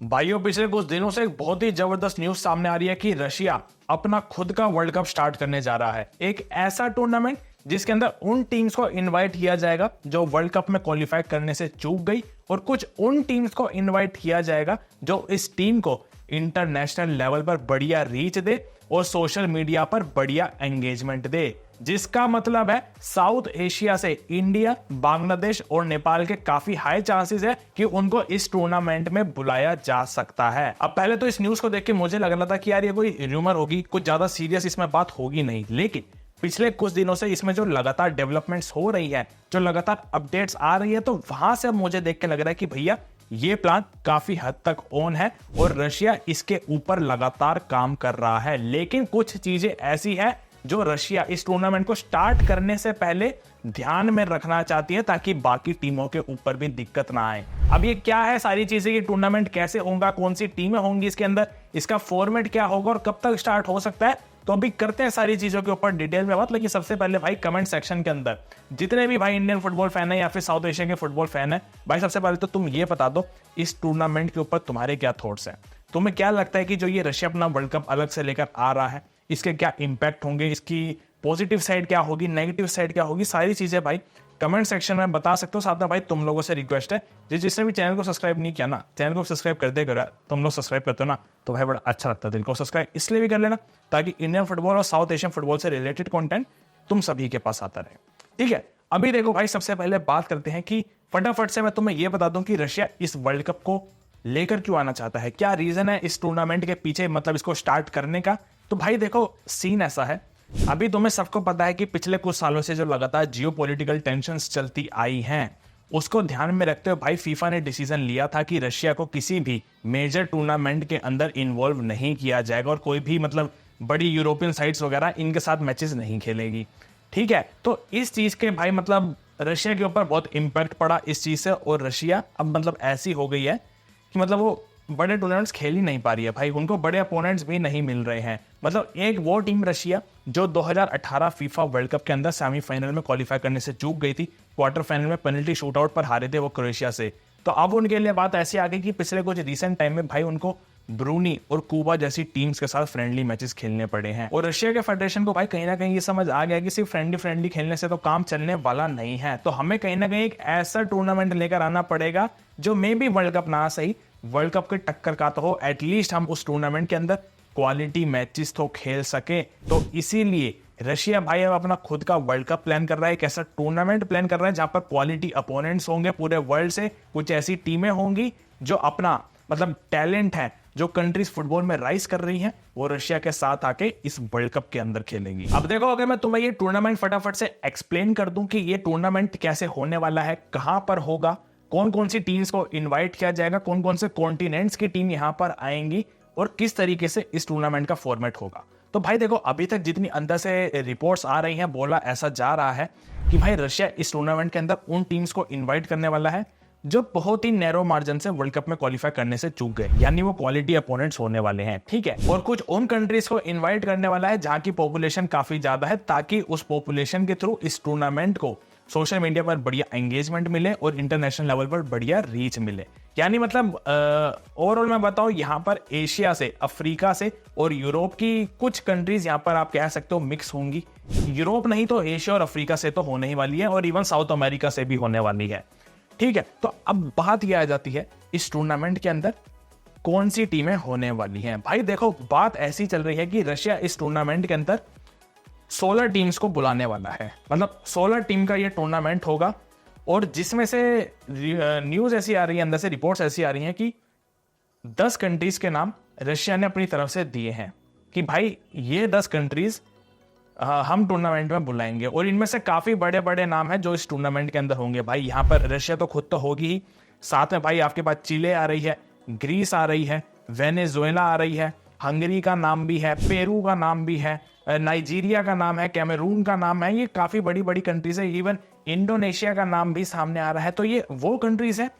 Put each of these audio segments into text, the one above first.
भाइयों, पिछले कुछ दिनों से एक बहुत ही जबरदस्त न्यूज सामने आ रही है कि रशिया अपना खुद का वर्ल्ड कप स्टार्ट करने जा रहा है। एक ऐसा टूर्नामेंट जिसके अंदर उन टीम्स को इनवाइट किया जाएगा जो वर्ल्ड कप में क्वालिफाई करने से चूक गई, और कुछ उन टीम्स को इनवाइट किया जाएगा जो इस टीम को इंटरनेशनल लेवल पर बढ़िया रीच दे और सोशल मीडिया पर बढ़िया एंगेजमेंट दे। जिसका मतलब है साउथ एशिया से इंडिया, बांग्लादेश और नेपाल के काफी हाई चांसेस है कि उनको इस टूर्नामेंट में बुलाया जा सकता है। अब पहले तो इस न्यूज को देख के मुझे लग रहा था कि यार ये कोई र्यूमर होगी, कुछ ज्यादा सीरियस इसमें बात होगी नहीं, लेकिन पिछले कुछ दिनों से इसमें जो लगातार डेवलपमेंट्स हो रही है, जो लगातार अपडेट्स आ रही है, तो वहां से अब मुझे देख के लग रहा है कि भैया ये प्लान काफी हद तक ऑन है और रशिया इसके ऊपर लगातार काम कर रहा है। लेकिन कुछ चीजें ऐसी है जो रशिया इस टूर्नामेंट को स्टार्ट करने से पहले ध्यान में रखना चाहती है ताकि बाकी टीमों के ऊपर भी दिक्कत ना आए। अब ये क्या है सारी चीजें, ये टूर्नामेंट कैसे होगा, कौन सी टीमें होंगी इसके अंदर, इसका फॉर्मेट क्या होगा और कब तक स्टार्ट हो सकता है, तो अभी करते हैं सारी चीजों के ऊपर डिटेल में बात। लेकिन सबसे पहले भाई कमेंट सेक्शन के अंदर जितने भी भाई इंडियन फुटबॉल फैन है या फिर साउथ एशिया के फुटबॉल फैन है, भाई सबसे पहले तो तुम ये बता दो इस टूर्नामेंट के ऊपर तुम्हारे क्या थॉट्स हैं। तुम्हें क्या लगता है कि जो ये रशिया अपना वर्ल्ड कप अलग से लेकर आ रहा है, इसके क्या इंपैक्ट होंगे, इसकी पॉजिटिव साइड क्या होगी, नेगेटिव साइड क्या होगी, सारी चीजें भाई कमेंट सेक्शन में बता सकते हो। साथ में भाई तुम लोगों से रिक्वेस्ट है, जिसने भी चैनल को सब्सक्राइब नहीं किया ना, चैनल को सब्सक्राइब कर दे। तुम लोग सब्सक्राइब करते हो ना तो भाई बड़ा अच्छा लगता है दिल को। सब्सक्राइब इसलिए भी कर लेना ताकि इंडियन फुटबॉल और साउथ एशियन फुटबॉल से रिलेटेड कंटेंट तुम सभी के पास आता रहे। ठीक है, अभी देखो भाई सबसे पहले बात करते हैं कि फटाफट से मैं तुम्हें यह बता दूं कि रशिया इस वर्ल्ड कप को लेकर क्यों आना चाहता है, क्या रीजन है इस टूर्नामेंट के पीछे, मतलब इसको स्टार्ट करने का। तो भाई देखो सीन ऐसा है, अभी तुम्हें सबको पता है कि पिछले कुछ सालों से जो लगातार जियोपॉलिटिकल टेंशंस चलती आई हैं, उसको ध्यान में रखते हुए भाई फीफा ने डिसीजन लिया था कि रशिया को किसी भी मेजर टूर्नामेंट के अंदर इन्वॉल्व नहीं किया जाएगा और कोई भी मतलब बड़ी यूरोपियन साइट्स वगैरह इनके साथ मैचेस नहीं खेलेगी। ठीक है, तो इस चीज के भाई मतलब रशिया के ऊपर बहुत इंपैक्ट पड़ा इस चीज से, और रशिया अब मतलब ऐसी हो गई है कि मतलब वो बड़े टूर्नामेंट्स खेल ही नहीं पा रही है भाई, उनको बड़े अपोनेंट्स भी नहीं मिल रहे हैं। मतलब एक वो टीम रशिया जो 2018 फीफा वर्ल्ड कप के अंदर सेमीफाइनल में क्वालिफाई करने से चूक गई थी, क्वार्टर फाइनल में पेनल्टी शूटआउट पर हारे थे वो क्रोएशिया से, तो अब उनके लिए बात ऐसी आ गई कि पिछले कुछ रिसेंट टाइम में भाई उनको ब्रूनी और कुबा जैसी टीम्स के साथ फ्रेंडली मैचेस खेलने पड़े हैं। और रशिया के फेडरेशन को भाई कहीं ना कहीं ये समझ आ गया कि सिर्फ फ्रेंडली खेलने से तो काम चलने वाला नहीं है, तो हमें कहीं ना कहीं एक ऐसा टूर्नामेंट लेकर आना पड़ेगा जो मे बी वर्ल्ड कप ना सही, वर्ल्ड कप के टक्कर का तो हो, एटलीस्ट हम उस टूर्नामेंट के अंदर क्वालिटी मैचेस तो खेल सके। तो इसीलिए रशिया भाई अब अपना खुद का वर्ल्ड कप प्लान कर रहा है, एक ऐसा टूर्नामेंट प्लान कर रहा है जहां पर क्वालिटी अपोनेंट्स होंगे पूरे वर्ल्ड से, कुछ ऐसी टीमें होंगी जो अपना मतलब टैलेंट है, जो कंट्रीज फुटबॉल में राइज कर रही हैं, वो रशिया के साथ आके इस वर्ल्ड कप के अंदर खेलेंगी। अब देखो, अगर मैं तुम्हें ये टूर्नामेंट फटाफट से एक्सप्लेन कर दूं कि ये टूर्नामेंट कैसे होने वाला है, कहां पर होगा, कौन कौन सी टीम्स को इनवाइट किया जाएगा, कौन कौन से कॉन्टिनेंट्स की टीम यहां पर आएंगी और किस तरीके से इस टूर्नामेंट का फॉर्मेट होगा। तो भाई देखो, अभी तक जितनी अंदर से रिपोर्ट्स आ रही हैं, बोला ऐसा जा रहा है कि भाई रशिया इस टूर्नामेंट के अंदर उन टीम्स को इन्वाइट करने वाला है जो बहुत ही नैरो मार्जिन से वर्ल्ड कप में क्वालिफाई करने से चूक गए, यानी वो क्वालिटी अपोनेंट्स होने वाले हैं। ठीक है, और कुछ उन कंट्रीज को इनवाइट करने वाला है जहां की पॉपुलेशन काफी ज्यादा है, ताकि उस पॉपुलेशन के थ्रू इस टूर्नामेंट को सोशल मीडिया पर बढ़िया एंगेजमेंट मिले और इंटरनेशनल लेवल पर बढ़िया रीच मिले। यानी मतलब ओवरऑल मैं बताऊं, यहां पर एशिया से, अफ्रीका से और यूरोप की कुछ कंट्रीज यहां पर आप कह सकते हो मिक्स होंगी। यूरोप नहीं तो एशिया और अफ्रीका से तो होने ही वाली है, और इवन साउथ अमेरिका से भी होने वाली है। ठीक है, तो अब बात यह आ जाती है इस टूर्नामेंट के अंदर कौन सी टीमें होने वाली हैं। भाई देखो, बात ऐसी चल रही है कि रशिया इस टूर्नामेंट के अंदर 16 टीम्स को बुलाने वाला है, मतलब 16 टीम का ये टूर्नामेंट होगा, और जिसमें से न्यूज ऐसी आ रही है, अंदर से रिपोर्ट्स ऐसी आ रही हैं कि 10 कंट्रीज के नाम रशिया ने अपनी तरफ से दिए हैं कि भाई ये 10 कंट्रीज हम टूर्नामेंट में बुलाएंगे, और इनमें से काफी बड़े बड़े नाम हैं जो इस टूर्नामेंट के अंदर होंगे। भाई यहाँ पर रशिया तो खुद तो होगी ही, साथ में भाई आपके पास चिले आ रही है, ग्रीस आ रही है, वेनेजुएला आ रही है, हंगरी का नाम भी है, पेरू का नाम भी है, नाइजीरिया का नाम है, कैमरून का नाम है, ये काफी बड़ी बड़ी कंट्रीज है, इवन इंडोनेशिया का नाम भी सामने आ रहा है। तो ये वो कंट्रीज है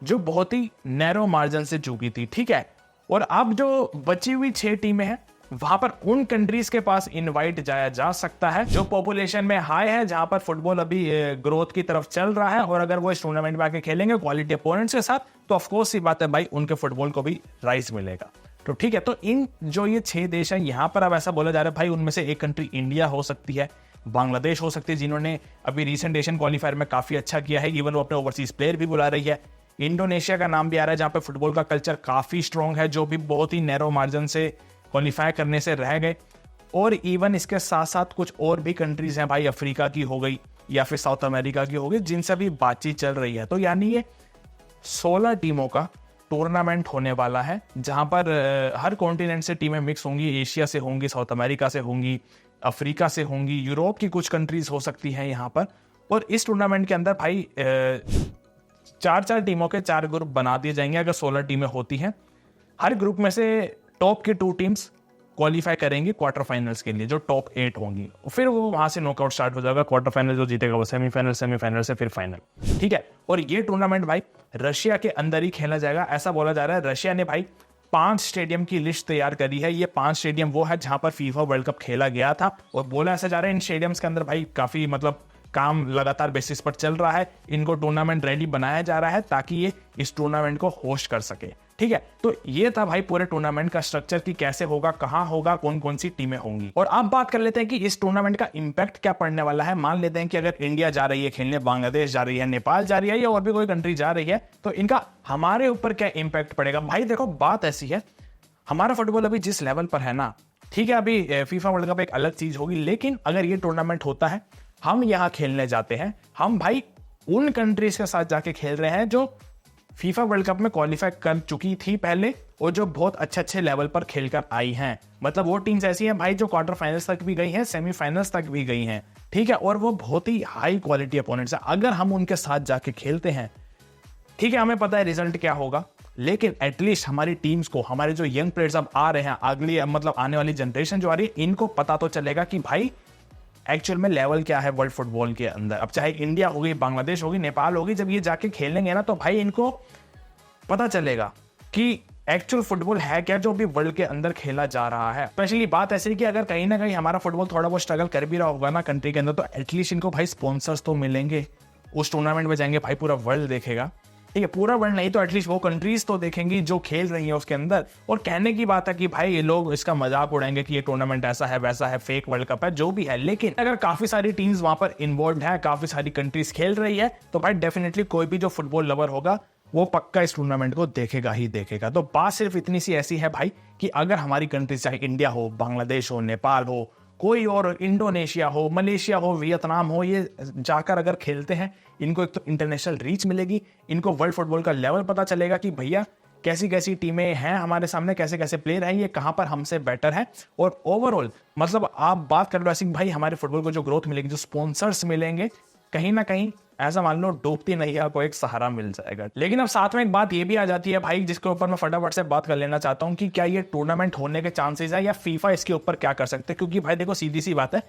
जो बहुत ही नैरो मार्जिन से चूकी थी। ठीक है, और अब जो बची हुई 6 टीमें हैं वहां पर उन कंट्रीज के पास इनवाइट जाया जा सकता है जो पॉपुलेशन में हाई है, जहां पर फुटबॉल अभी ग्रोथ की तरफ चल रहा है, और अगर वो इस टूर्नामेंट में आके खेलेंगे क्वालिटी अपोनेंट्स के साथ, तो ऑफकोर्स सी बात है भाई उनके फुटबॉल को भी राइज मिलेगा। तो ठीक है, तो इन जो ये 6 देश है यहां पर अब ऐसा बोला जा रहा है भाई उनमें से एक कंट्री इंडिया हो सकती है, बांग्लादेश हो सकती है, जिन्होंने अभी रिसेंट एशियन क्वालिफायर में काफी अच्छा किया है, इवन वो अपने ओवरसीज प्लेयर भी बुला रही है। इंडोनेशिया का नाम भी आ रहा है, जहां पे फुटबॉल का कल्चर काफी स्ट्रॉन्ग है, जो भी बहुत ही नैरो मार्जिन से क्वालिफाई करने से रह गए। और इवन इसके साथ साथ कुछ और भी कंट्रीज हैं भाई, अफ्रीका की हो गई या फिर साउथ अमेरिका की हो गई, जिनसे भी बातचीत चल रही है। तो यानी ये 16 टीमों का टूर्नामेंट होने वाला है, जहां पर हर कॉन्टिनेंट से टीमें मिक्स होंगी, एशिया से होंगी, साउथ अमेरिका से होंगी, अफ्रीका से होंगी, यूरोप की कुछ कंट्रीज हो सकती हैं यहाँ पर। और इस टूर्नामेंट के अंदर भाई 4-4 टीमों के 4 ग्रुप बना दिए जाएंगे अगर 16 टीमें होती हैं। हर ग्रुप में से टॉप की 2 टीम्स क्वालिफाई करेंगी क्वार्टर फाइनल्स के लिए, जो टॉप 8 होंगी, फिर वो वहां से नॉकआउट स्टार्ट हो जाएगा। क्वार्टर फाइनल जो जीतेगा वो सेमीफाइनल, सेमीफाइनल से फिर फाइनल, ठीक है। और ये टूर्नामेंट भाई रशिया के अंदर ही खेला जाएगा, ऐसा बोला जा रहा है। रशिया ने भाई 5 स्टेडियम की लिस्ट तैयार करी है। ये 5 स्टेडियम वो है जहां पर फीफा वर्ल्ड कप खेला गया था, और बोला ऐसा जा रहा है इन स्टेडियम्स के अंदर भाई काफी काम लगातार बेसिस पर चल रहा है, इनको टूर्नामेंट रेडी बनाया जा रहा है ताकि ये इस टूर्नामेंट को होस्ट कर सके, ठीक है। तो ये था भाई पूरे टूर्नामेंट का स्ट्रक्चर कि कैसे होगा, कहां होगा, कौन कौन सी टीमें होंगी। और अब बात कर लेते हैं कि इस टूर्नामेंट का इंपैक्ट क्या पड़ने वाला है। मान लेते हैं कि अगर इंडिया जा रही है खेलने, बांग्लादेश जा रही है, नेपाल जा रही है, या और भी कोई कंट्री जा रही है, तो इनका हमारे ऊपर क्या इंपैक्ट पड़ेगा। भाई देखो बात ऐसी है, हमारा फुटबॉल अभी जिस लेवल पर है ना, ठीक है, अभी फीफा वर्ल्ड कप एक अलग चीज होगी, लेकिन अगर ये टूर्नामेंट होता है, हम यहां खेलने जाते हैं, हम भाई उन कंट्रीज के साथ जाके खेल रहे हैं जो फीफा वर्ल्ड कप में क्वालिफाई कर चुकी थी पहले, और जो बहुत अच्छे लेवल पर खेलकर आई हैं। मतलब वो टीम्स ऐसी हैं भाई जो क्वार्टर फाइनल्स तक भी गई हैं, सेमीफाइनल्स तक भी गई हैं, ठीक है, और वो बहुत ही हाई क्वालिटी अपोनेंट्स हैं। अगर हम उनके साथ जाके खेलते हैं, ठीक है, हमें पता है रिजल्ट क्या होगा, लेकिन एटलीस्ट हमारी टीम्स को, हमारे जो यंग प्लेयर्स अब आ रहे हैं, अगली आने वाली जनरेशन जो आ रही है, इनको पता तो चलेगा कि भाई एक्चुअल में लेवल क्या है वर्ल्ड फुटबॉल के अंदर। अब चाहे इंडिया होगी, बांग्लादेश होगी, नेपाल होगी, जब ये जाके खेलेंगे ना, तो भाई इनको पता चलेगा कि एक्चुअल फुटबॉल है क्या जो भी वर्ल्ड के अंदर खेला जा रहा है। स्पेशली बात ऐसी कि अगर कहीं ना कहीं हमारा फुटबॉल थोड़ा बहुत स्ट्रगल कर भी रहा होगा ना कंट्री के अंदर, तो एटलीस्ट इनको भाई स्पॉन्सर्स तो मिलेंगे। उस टूर्नामेंट में जाएंगे भाई, पूरा वर्ल्ड देखेगा, ठीक है, पूरा वर्ल्ड नहीं तो एटलीस्ट वो कंट्रीज तो देखेंगी जो खेल रही है उसके अंदर। और कहने की बात है कि भाई ये लोग इसका मजाक उड़ाएंगे कि ये टूर्नामेंट ऐसा है, वैसा है, फेक वर्ल्ड कप है, जो भी है, लेकिन अगर काफी सारी टीम्स वहां पर इन्वॉल्व है, काफी सारी कंट्रीज खेल रही है, तो भाई डेफिनेटली कोई भी जो फुटबॉल लवर होगा वो पक्का इस टूर्नामेंट को देखेगा ही देखेगा। तो बात सिर्फ इतनी सी ऐसी है भाई कि अगर हमारी कंट्री, चाहे इंडिया हो, बांग्लादेश हो, नेपाल हो, कोई और, इंडोनेशिया हो, मलेशिया हो, वियतनाम हो, ये जाकर अगर खेलते हैं, इनको एक तो इंटरनेशनल रीच मिलेगी, इनको वर्ल्ड फुटबॉल का लेवल पता चलेगा कि भैया कैसी कैसी टीमें हैं हमारे सामने, कैसे कैसे प्लेयर हैं, ये कहां पर हमसे बेटर है। और ओवरऑल आप बात कर लो ऐसी भाई हमारे फुटबॉल को जो ग्रोथ मिलेगी, जो स्पॉन्सर्स मिलेंगे, कहीं ना कहीं ऐसा मान लो डूबती नैया को एक सहारा मिल जाएगा। लेकिन अब साथ में एक बात ये भी आ जाती है भाई, जिसके ऊपर मैं फटाफट से बात कर लेना चाहता हूं कि क्या ये टूर्नामेंट होने के चांसेस है, या फीफा इसके ऊपर क्या कर सकते हैं। क्योंकि भाई देखो सीधी सी बात है,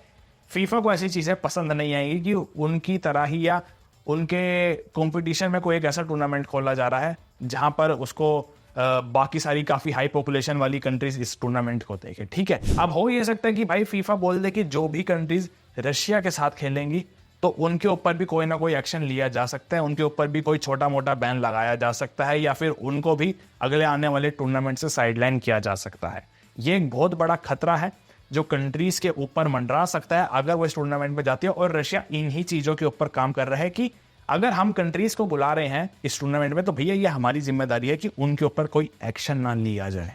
फीफा को ऐसी चीजें पसंद नहीं आएगी कि उनकी तरह ही या उनके कंपटीशन में कोई एक ऐसा टूर्नामेंट खोला जा रहा है जहां पर उसको बाकी सारी काफी हाई पॉपुलेशन वाली कंट्रीज इस टूर्नामेंट को देखे, ठीक है। अब हो ये सकता है कि भाई फीफा बोल दे कि जो भी कंट्रीज रशिया के साथ खेलेंगी, तो उनके ऊपर भी कोई ना कोई एक्शन लिया जा सकता है, उनके ऊपर भी कोई छोटा मोटा बैन लगाया जा सकता है, या फिर उनको भी अगले आने वाले टूर्नामेंट से साइडलाइन किया जा सकता है। ये एक बहुत बड़ा खतरा है जो कंट्रीज के ऊपर मंडरा सकता है अगर वो इस टूर्नामेंट में जाती है। और रशिया इन्हीं चीजों के ऊपर काम कर रहा है कि अगर हम कंट्रीज को बुला रहे हैं इस टूर्नामेंट में, तो भैया ये हमारी जिम्मेदारी है कि उनके ऊपर कोई एक्शन ना लिया जाए,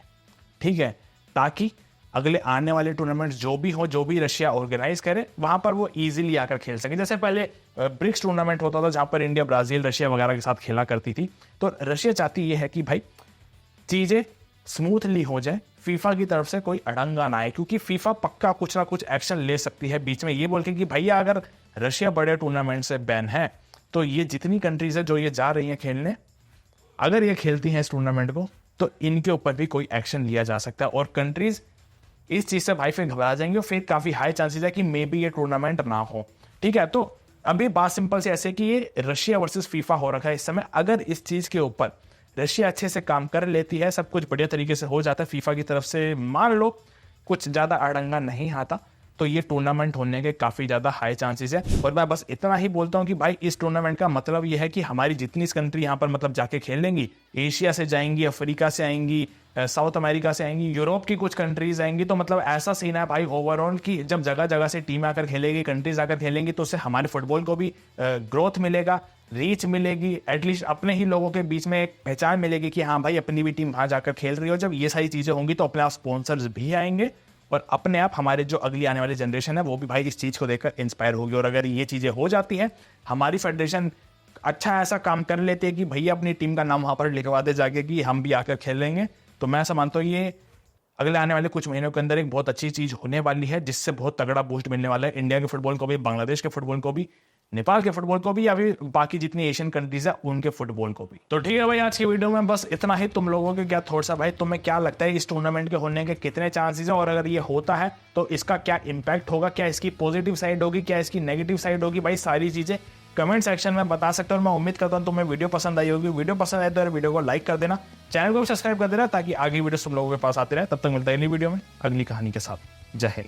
ठीक है, ताकि अगले आने वाले टूर्नामेंट जो भी हो, जो भी रशिया ऑर्गेनाइज करे, वहां पर वो इजीली आकर खेल सके। जैसे पहले ब्रिक्स टूर्नामेंट होता था जहां पर इंडिया, ब्राजील, रशिया वगैरह के साथ खेला करती थी, तो रशिया चाहती ये है कि भाई चीजें स्मूथली हो जाए, फीफा की तरफ से कोई अड़ंगा ना आए, क्योंकि फीफा पक्का कुछ ना कुछ एक्शन ले सकती है बीच में ये बोल के कि भैया अगर रशिया बड़े टूर्नामेंट से बैन है, तो ये जितनी कंट्रीज है जो ये जा रही हैं खेलने, अगर ये खेलती हैं इस टूर्नामेंट को, तो इनके ऊपर भी कोई एक्शन लिया जा सकता है। और कंट्रीज इस चीज से भाई फिर घबरा जाएंगे, और फिर काफी हाई चांसेस है कि मे बी ये टूर्नामेंट ना हो, ठीक है। तो अभी बात सिंपल से ऐसे कि ये रशिया वर्सेस फीफा हो रखा है इस समय। अगर इस चीज के ऊपर रशिया अच्छे से काम कर लेती है, सब कुछ बढ़िया तरीके से हो जाता है फीफा की तरफ से, मान लो कुछ ज़्यादा अड़ंगा नहीं आता तो ये टूर्नामेंट होने के काफ़ी ज़्यादा हाई चांसेस है। और मैं बस इतना ही बोलता हूँ कि भाई इस टूर्नामेंट का मतलब ये है कि हमारी जितनी कंट्री यहाँ पर मतलब जाके खेलेंगी, एशिया से जाएंगी, अफ्रीका से आएंगी, साउथ अमेरिका से आएंगी, यूरोप की कुछ कंट्रीज आएंगी, तो मतलब ऐसा सीन है भाई ओवरऑल कि जब जगह जगह से टीम आकर खेलेगी, कंट्रीज आकर खेलेंगी, तो उससे हमारे फुटबॉल को भी ग्रोथ मिलेगा, रीच मिलेगी, एटलीस्ट अपने ही लोगों के बीच में एक पहचान मिलेगी कि हाँ भाई अपनी भी टीम वहाँ जाकर खेल रही हो। जब ये सारी चीज़ें होंगी तो अपने आप स्पॉन्सर्स भी आएंगे और अपने आप हमारे जो अगली आने वाली जनरेशन है वो भी भाई इस चीज़ को देखकर इंस्पायर होगी। और अगर ये चीज़ें हो जाती हैं, हमारी फेडरेशन अच्छा ऐसा काम कर लेते हैं कि भैया अपनी टीम का नाम वहाँ पर लिखवा दे जाके कि हम भी आकर खेलेंगे, तो मैं ऐसा मानता हूँ ये अगले आने वाले कुछ महीनों के अंदर एक बहुत अच्छी चीज़ होने वाली है, जिससे बहुत तगड़ा बूस्ट मिलने वाला है इंडिया के फुटबॉल को भी, बांग्लादेश के फुटबॉल को भी, नेपाल के फुटबॉल को भी, या फिर बाकी जितनी एशियन कंट्रीज है उनके फुटबॉल को भी। तो ठीक है भाई, आज की वीडियो में बस इतना ही। तुम लोगों के क्या थॉट्स है भाई, तुम्हें क्या लगता है इस टूर्नामेंट के होने के कितने चांसेस है, और अगर ये होता है तो इसका क्या इम्पैक्ट होगा, क्या इसकी पॉजिटिव साइड होगी, क्या इसकी नेगेटिव साइड होगी, भाई सारी चीजें कमेंट सेक्शन में बता सकते हो। और मैं उम्मीद करता हूँ तुम्हें वीडियो पसंद आई होगी। वीडियो पसंद आए तो यार वीडियो को लाइक कर देना, चैनल को भी सब्सक्राइब कर देना, ताकि आगे वीडियो तुम लोगों के पास आते रहे। तब तक मिलता है अगली वीडियो में अगली कहानी के साथ। जय हिंद।